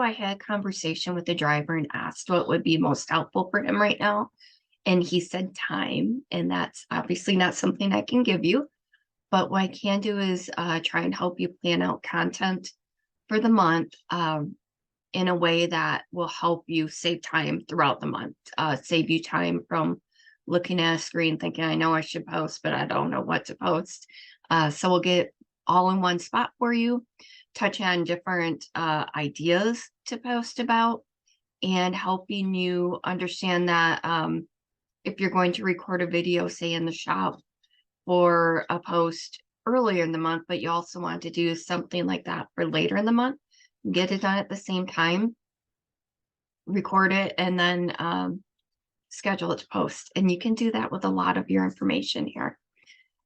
I had a conversation with the driver and asked what would be most helpful for him right now. And he said time, and that's obviously not something I can give you. But what I can do is try and help you plan out content for the month in a way that will help you save time throughout the month, save you time from looking at a screen thinking, I know I should post, but I don't know what to post. So we'll get all in one spot for you, touch on different ideas to post about, and helping you understand that if you're going to record a video, say in the shop for a post earlier in the month, but you also want to do something like that for later in the month, get it done at the same time, record it, and then schedule it to post. And you can do that with a lot of your information here.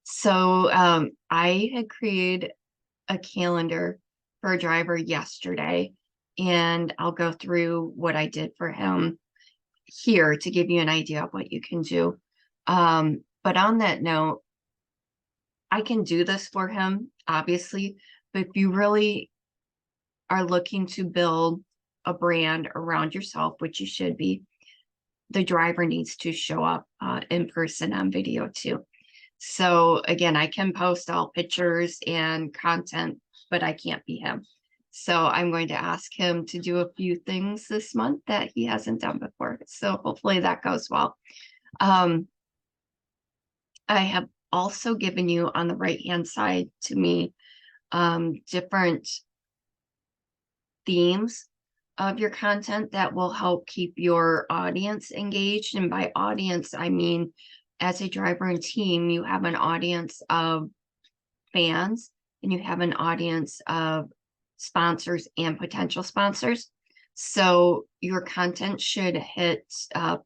So I had created a calendar for a driver yesterday, and I'll go through what I did for him here to give you an idea of what you can do. But on that note, I can do this for him, obviously, but if you really are looking to build a brand around yourself, which you should be, the driver needs to show up in person on video too. So again, I can post all pictures and content, but I can't be him. So I'm going to ask him to do a few things this month that he hasn't done before. So hopefully that goes well. I have also given you on the right-hand side to me different themes of your content that will help keep your audience engaged. And by audience, I mean, as a driver and team, you have an audience of fans and you have an audience of sponsors and potential sponsors. So your content should hit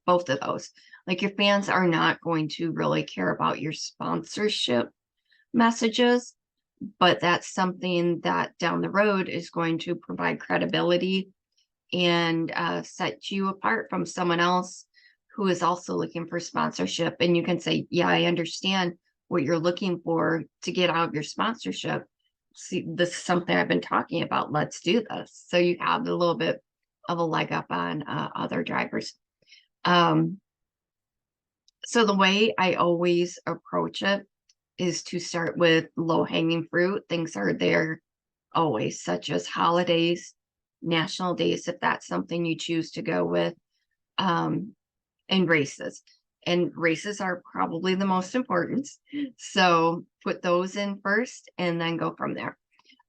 both of those. Like your fans are not going to really care about your sponsorship messages, but that's something that down the road is going to provide credibility and set you apart from someone else who is also looking for sponsorship. And you can say, yeah, I understand what you're looking for to get out of your sponsorship. See, this is something I've been talking about. Let's do this. So you have a little bit of a leg up on other drivers. So the way I always approach it is to start with low-hanging fruit. Things are there always, such as holidays, national days, if that's something you choose to go with, and races. And races are probably the most important. So put those in first and then go from there.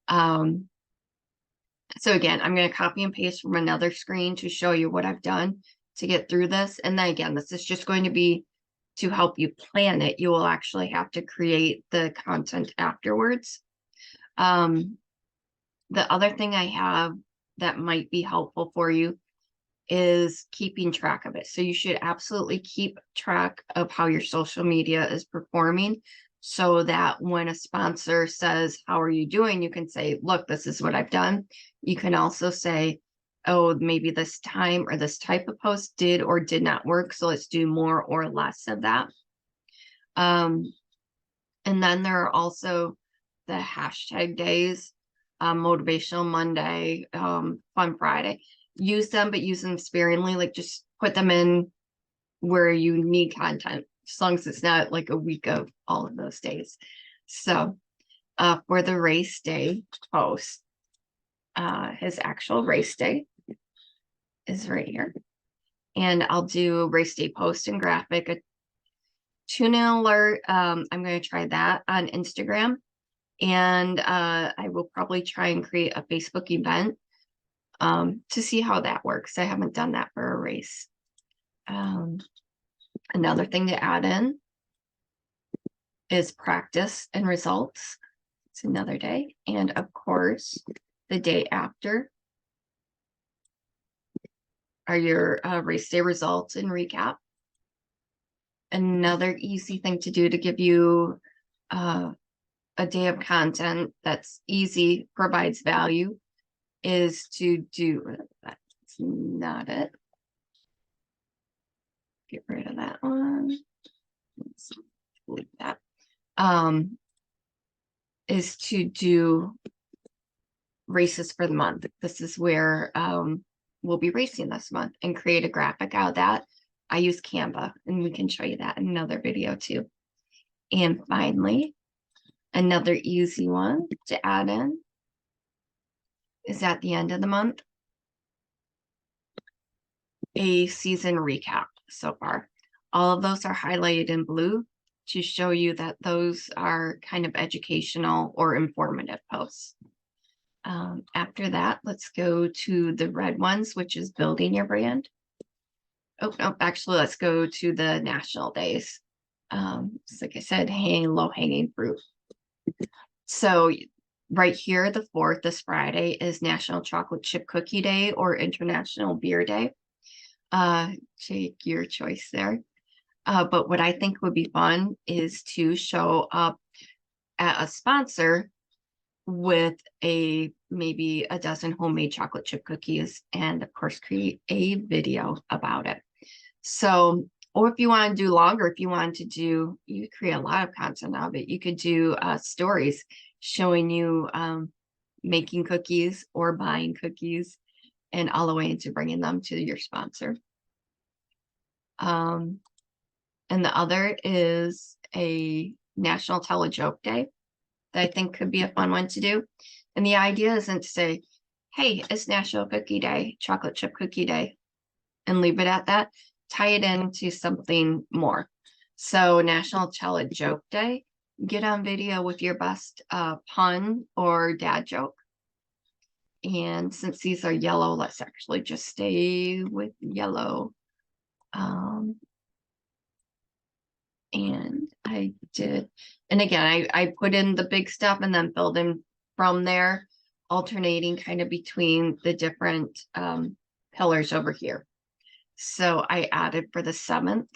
So again, I'm going to copy and paste from another screen to show you what I've done to get through this. And then again, this is just going to be to help you plan it. You will actually have to create the content afterwards. The other thing I have that might be helpful for you is keeping track of it. So you should absolutely keep track of how your social media is performing so that when a sponsor says, how are you doing? You can say, look, this is what I've done. You can also say, oh, maybe this time or this type of post did or did not work. So let's do more or less of that. And then there are also the hashtag days, Motivational Monday, Fun Friday. Use them, but use them sparingly. Like just put them in where you need content, as long as it's not like a week of all of those days. So for the race day post, his actual race day is right here. And I'll do race day post and graphic, a tune-in alert. I'm going to try that on Instagram. And I will probably try and create a Facebook event to see how that works. I haven't done that for a race. Another thing to add in is practice and results. It's another day. And of course, the day after are your race day results and recap. Another easy thing to do to give you a day of content that's easy, provides value, is to do, that's not it. Get rid of that one. Let's delete that. Is to do races for the month. This is where we'll be racing this month, and create a graphic out of that. I use Canva, and we can show you that in another video too. And finally, another easy one to add in is at the end of the month, a season recap so far. All of those are highlighted in blue to show you that those are kind of educational or informative posts. After that, let's go to the red ones, which is building your brand. Oh, no, actually, let's go to the national days. Like I said, low hanging fruit. So right here, the 4th, this Friday, is National Chocolate Chip Cookie Day or International Beer Day. Take your choice there. But what I think would be fun is to show up at a sponsor with maybe a dozen homemade chocolate chip cookies, and of course create a video about it. So, or if you want to do longer, if you want to do, you create a lot of content of it. You could do stories showing you making cookies or buying cookies, and all the way into bringing them to your sponsor. And the other is a National Tell a Joke Day that I think could be a fun one to do. And the idea isn't to say, hey, it's National Cookie Day, Chocolate Chip Cookie Day, and leave it at that. Tie it into something more. So National Tell a Joke Day, get on video with your best pun or dad joke. And since these are yellow, let's actually just stay with yellow. And I did, and again, I put in the big stuff and then filled in from there, alternating kind of between the different pillars over here. So I added for the 7th,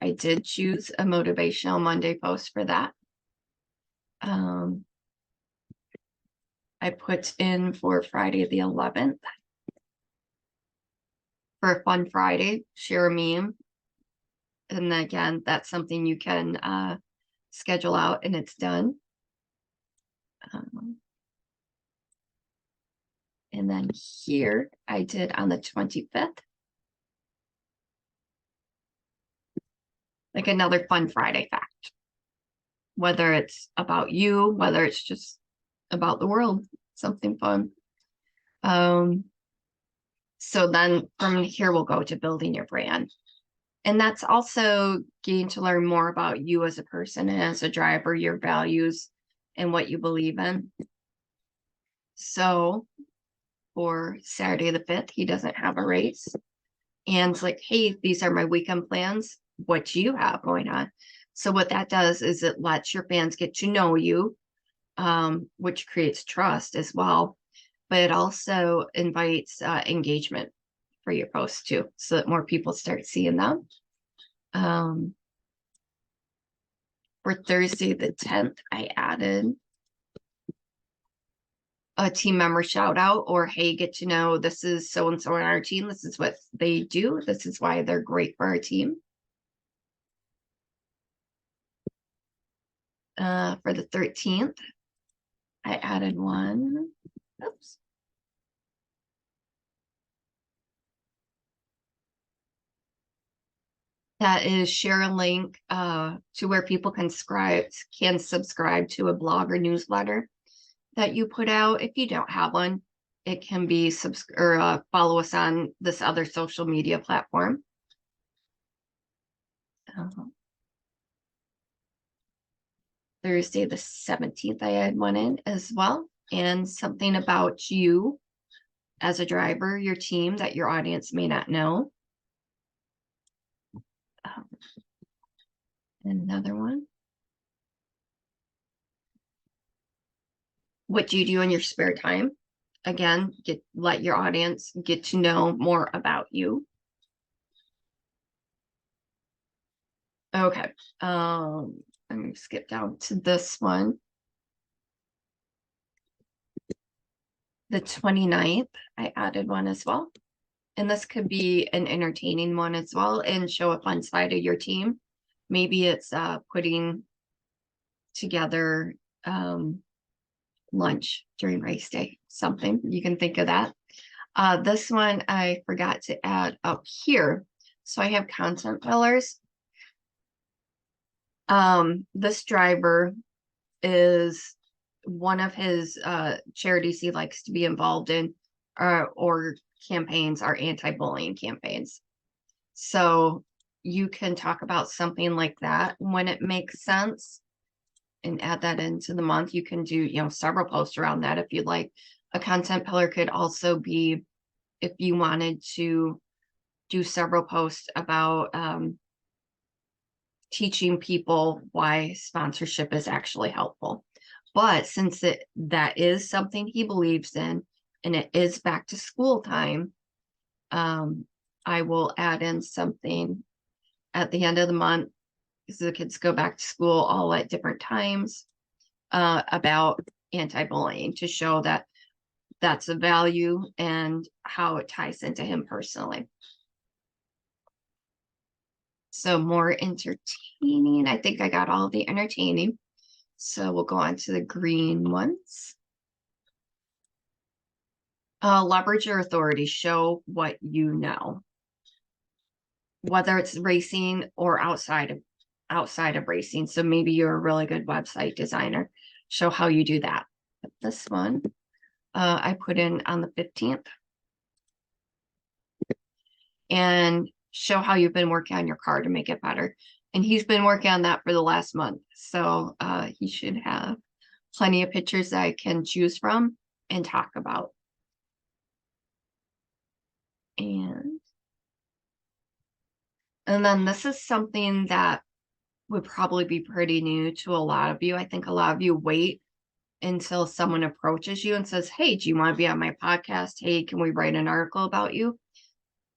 I did choose a motivational Monday post for that. I put in for Friday the 11th, for a fun Friday, share a meme. And again, that's something you can schedule out, and it's done. And then here I did on the 25th, like another fun Friday fact, whether it's about you, whether it's just about the world, something fun. So then from here, we'll go to building your brand. And that's also getting to learn more about you as a person and as a driver, your values and what you believe in. So for Saturday the 5th, he doesn't have a race. And it's like, hey, these are my weekend plans. What do you have going on? So what that does is it lets your fans get to know you, which creates trust as well. But it also invites engagement for your posts too, so that more people start seeing them. For Thursday the 10th, I added a team member shout out, or hey, get to know this is so and so on our team. This is what they do. This is why they're great for our team. For the 13th, I added one. Oops. That is share a link to where people can subscribe to a blog or newsletter that you put out. If you don't have one, it can be follow us on this other social media platform. Thursday the 17th, I had one in as well, and something about you as a driver, your team that your audience may not know. Another one. What do you do in your spare time? Again, let your audience get to know more about you. Okay. I'm going to skip down to this one. The 29th, I added one as well. And this could be an entertaining one as well, and show a fun side of your team. Maybe it's putting together lunch during race day, something you can think of that. This one I forgot to add up here. So I have content pillars. This driver is one of his charities he likes to be involved in, or campaigns are anti-bullying campaigns. So you can talk about something like that when it makes sense and add that into the month. You can do, several posts around that if you'd like. A content pillar could also be if you wanted to do several posts about teaching people why sponsorship is actually helpful. But since that is something he believes in, and it is back to school time, I will add in something at the end of the month, because the kids go back to school all at different times, about anti-bullying, to show that that's a value and how it ties into him personally. So more entertaining. I think I got all the entertaining. So we'll go on to the green ones. Leverage your authority. Show what you know. Whether it's racing or outside of racing. So maybe you're a really good website designer. Show how you do that. But this one, I put in on the 15th. And show how you've been working on your car to make it better. And he's been working on that for the last month. So he should have plenty of pictures that I can choose from and talk about. And then this is something that would probably be pretty new to a lot of you. I think a lot of you wait until someone approaches you and says, hey, do you want to be on my podcast? Hey, can we write an article about you?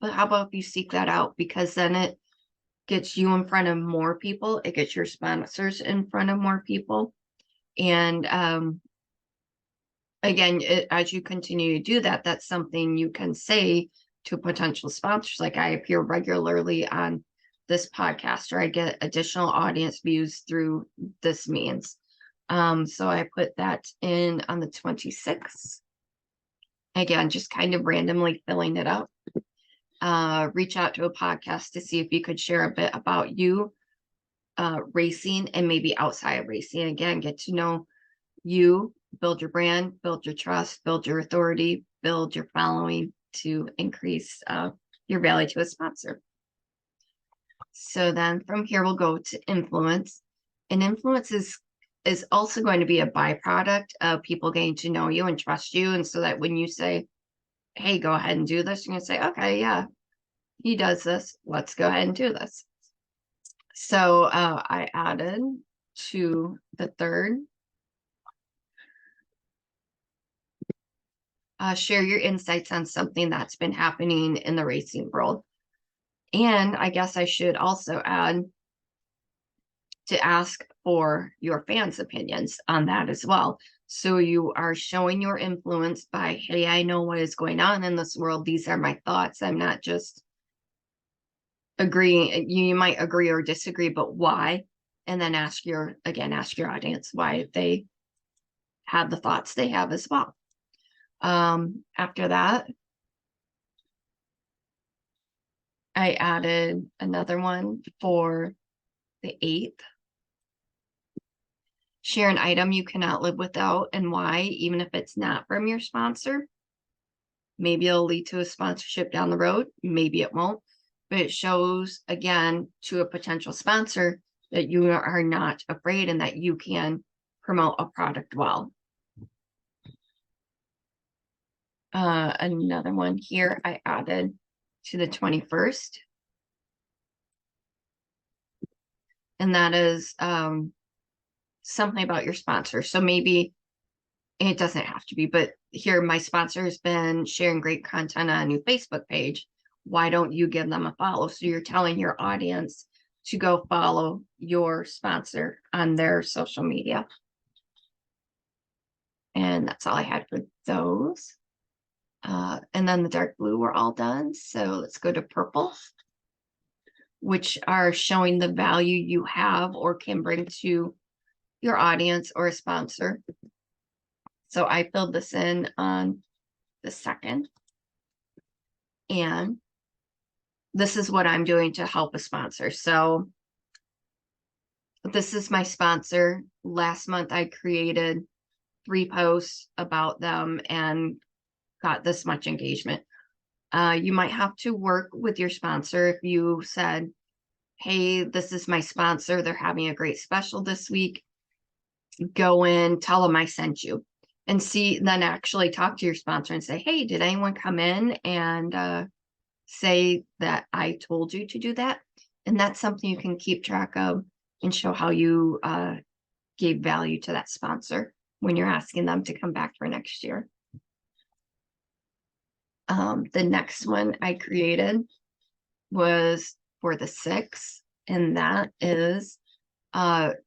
But how about if you seek that out? Because then it gets you in front of more people. It gets your sponsors in front of more people. And again, as you continue to do that, that's something you can say to potential sponsors. Like, I appear regularly on this podcast, or I get additional audience views through this means. So I put that in on the 26th. Again, just kind of randomly filling it up. Reach out to a podcast to see if you could share a bit about you, racing, and maybe outside of racing. Again, get to know you, build your brand, build your trust, build your authority, build your following to increase your value to a sponsor. So then from here, we'll go to influence. And influence is also going to be a byproduct of people getting to know you and trust you. And so that when you say, hey, go ahead and do this, you're going to say, okay, yeah, he does this. Let's go ahead and do this. So I added to the third, share your insights on something that's been happening in the racing world. And I guess I should also add to ask for your fans' opinions on that as well. So you are showing your influence by, hey, I know what is going on in this world. These are my thoughts. I'm not just agreeing. You might agree or disagree, but why? And then ask your audience why they have the thoughts they have as well. After that, I added another one for the 8th. Share an item you cannot live without and why, even if it's not from your sponsor. Maybe it'll lead to a sponsorship down the road. Maybe it won't. But it shows, again, to a potential sponsor that you are not afraid and that you can promote a product well. Another one here I added to the 21st. And that is something about your sponsor. So maybe it doesn't have to be, but here my sponsor has been sharing great content on a new Facebook page. Why don't you give them a follow? So you're telling your audience to go follow your sponsor on their social media. And that's all I had for those. And then the dark blue were all done. So let's go to purple, which are showing the value you have or can bring to your audience or a sponsor. So I filled this in on the 2nd. And this is what I'm doing to help a sponsor. So this is my sponsor. Last month, I created 3 posts about them and got this much engagement. You might have to work with your sponsor if you said, hey, this is my sponsor. They're having a great special this week. Go in, tell them I sent you. And then actually talk to your sponsor and say, hey, did anyone come in and say that I told you to do that? And that's something you can keep track of and show how you gave value to that sponsor when you're asking them to come back for next year. The next one I created was for the 6th, and that is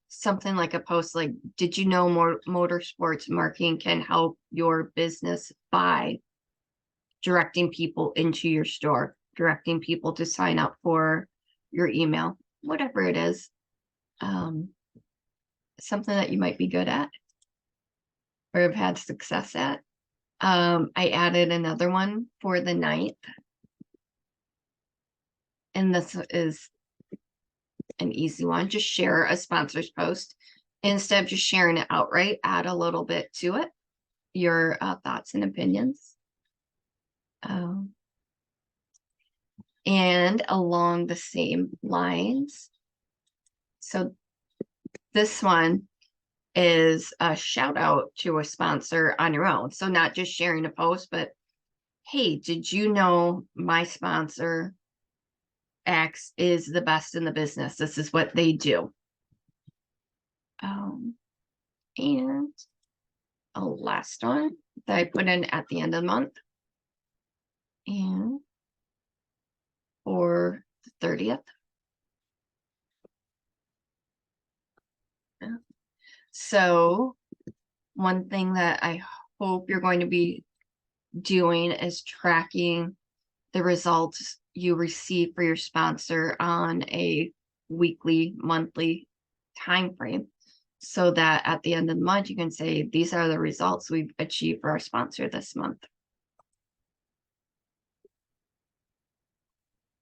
something like a post like, did you know more motorsports marketing can help your business by directing people into your store, directing people to sign up for your email, whatever it is. Something that you might be good at or have had success at. I added another one for the 9th. And this is an easy one. Just share a sponsor's post. Instead of just sharing it outright, add a little bit to it, your thoughts and opinions. And along the same lines. So this one is a shout out to a sponsor on your own. So not just sharing a post, but hey, did you know my sponsor X is the best in the business? This is what they do. And a last one that I put in at the end of the month. And for the 30th. So one thing that I hope you're going to be doing is tracking the results you receive for your sponsor on a weekly, monthly time frame, so that at the end of the month you can say, these are the results we've achieved for our sponsor this month.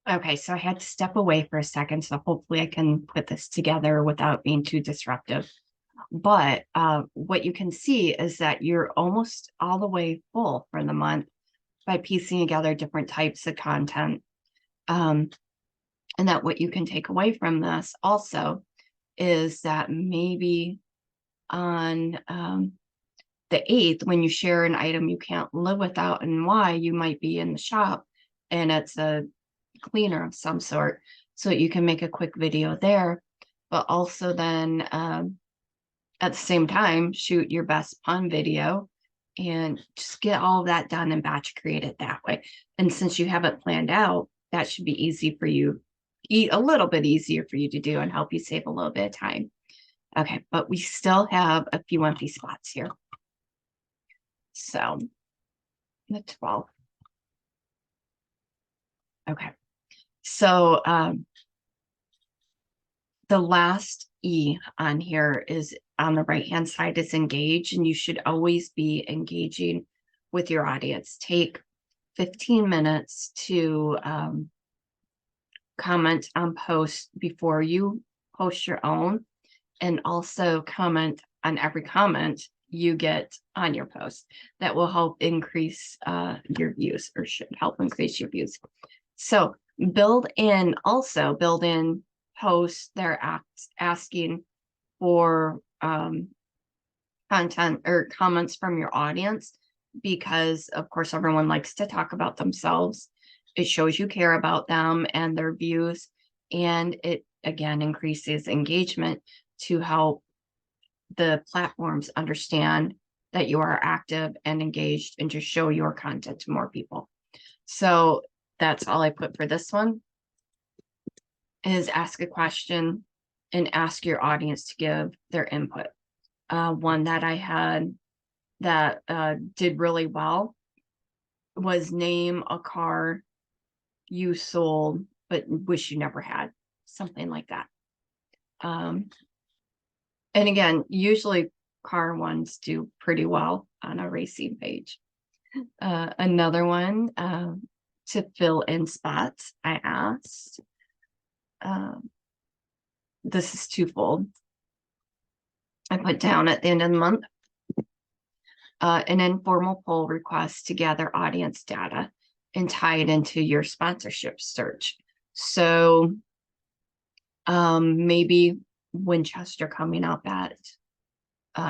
Okay, so I had to step away for a second, so hopefully I can put this together without being too disruptive. But what you can see is that you're almost all the way full for the month by piecing together different types of content. And that what you can take away from this also is that maybe on the 8th, when you share an item you can't live without and why, you might be in the shop and it's a cleaner of some sort. So you can make a quick video there, but also then at the same time, shoot your best pun video and just get all of that done and batch create it that way. And since you have it planned out, that should be easy for you, a little bit easier for you to do and help you save a little bit of time. Okay, but we still have a few empty spots here. So the 12th. Okay, so the last E on here is on the right hand side is engage, and you should always be engaging with your audience. Take 15 minutes to comment on posts before you post your own, and also comment on every comment you get on your post. That will help increase your views, or should help increase your views. So build in posts that are asking for content or comments from your audience, because of course everyone likes to talk about themselves. It shows you care about them and their views, and it again increases engagement to help the platforms understand that you are active and engaged and to show your content to more people. So that's all I put for this one, is ask a question and ask your audience to give their input. One that I had that did really well was name a car you sold but wish you never had, something like that. And again, usually car ones do pretty well on a racing page. Another one, to fill in spots, I asked, this is twofold. I put down at the end of the month, an informal poll request to gather audience data and tie it into your sponsorship search. So maybe Winchester coming up at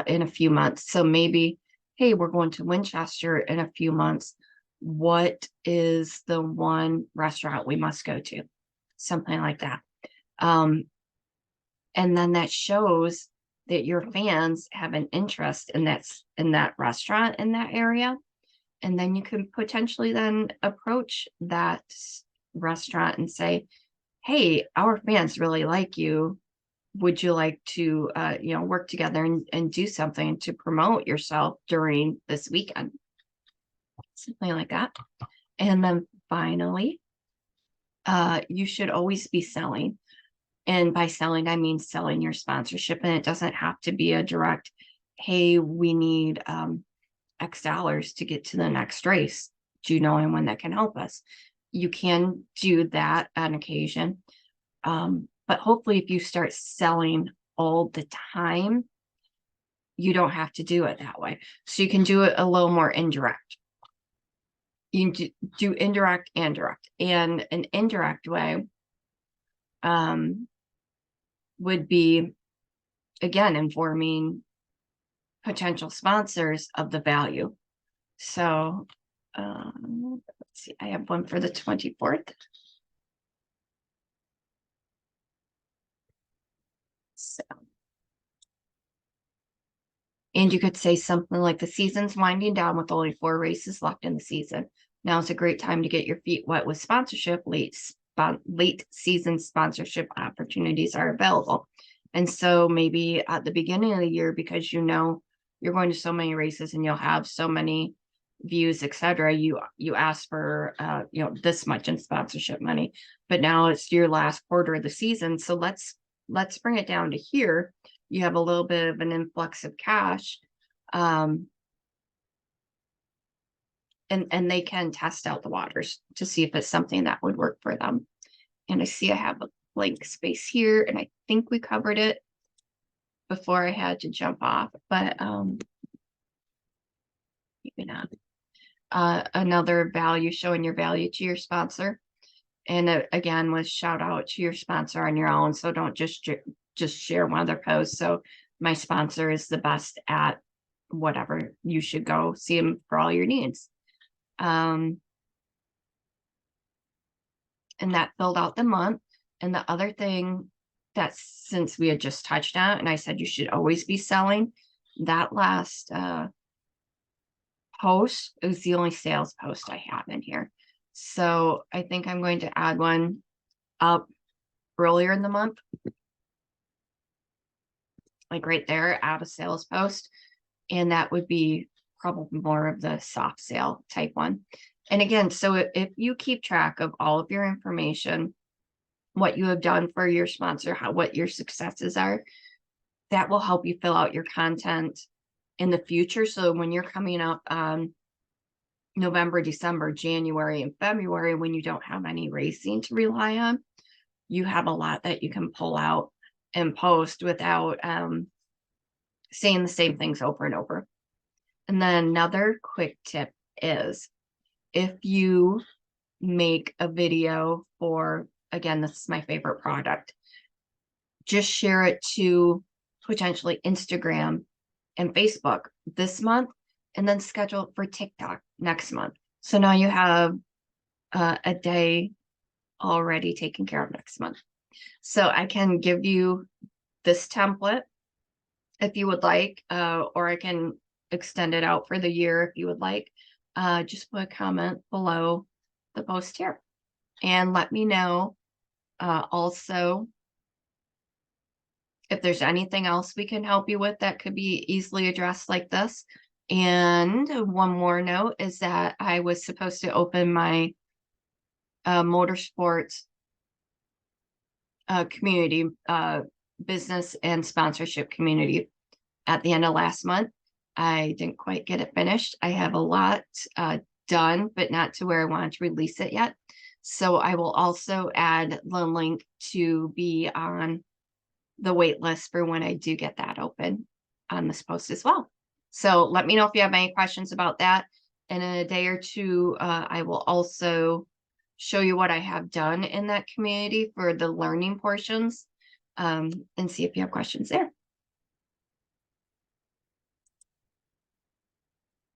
in a few months. So maybe, hey, we're going to Winchester in a few months. What is the one restaurant we must go to? Something like that. And then that shows that your fans have an interest in that restaurant in that area. And then you can potentially then approach that restaurant and say, hey, our fans really like you. Would you like to work together and do something to promote yourself during this weekend? Something like that. And then finally, you should always be selling. And by selling, I mean selling your sponsorship. And it doesn't have to be a direct, hey, we need X dollars to get to the next race. Do you know anyone that can help us? You can do that on occasion. But hopefully if you start selling all the time, you don't have to do it that way. So you can do it a little more indirect. You can do indirect and direct. And an indirect way would be, again, informing potential sponsors of the value. So let's see, I have one for the 24th. So, and you could say something like, the season's winding down with only 4 races left in the season. Now is a great time to get your feet wet with sponsorship. Late season sponsorship opportunities are available. And so maybe at the beginning of the year, because you know you're going to so many races and you'll have so many views, etc., you ask for this much in sponsorship money. But now it's your last quarter of the season, so let's bring it down to here. You have a little bit of an influx of cash, and they can test out the waters to see if it's something that would work for them. And I see I have a blank space here, and I think we covered it before I had to jump off, but maybe not. Another value, showing your value to your sponsor. And again, was shout out to your sponsor on your own. So don't just share one of their posts. So my sponsor is the best at whatever. You should go see him for all your needs. And that filled out the month. And the other thing that, since we had just touched on it, and I said you should always be selling, that last post, it was the only sales post I have in here. So I think I'm going to add one up earlier in the month, like right there, add a sales post. And that would be probably more of the soft sale type one. And again, so if you keep track of all of your information, what you have done for your sponsor, what your successes are, that will help you fill out your content in the future. So when you're coming up November, December, January, and February, when you don't have any racing to rely on, you have a lot that you can pull out and post without saying the same things over and over. And then another quick tip is, if you make a video for, again, this is my favorite product, just share it to potentially Instagram and Facebook this month, and then schedule it for TikTok next month. So now you have a day already taken care of next month. So I can give you this template if you would like, or I can extend it out for the year if you would like. Just put a comment below the post here and let me know also if there's anything else we can help you with that could be easily addressed like this. And one more note is that I was supposed to open my motorsports community, business and sponsorship community at the end of last month. I didn't quite get it finished. I have a lot done, but not to where I want to release it yet. So I will also add the link to be on the wait list for when I do get that open on this post as well. So let me know if you have any questions about that. In a day or two, I will also show you what I have done in that community for the learning portions, and see if you have questions there.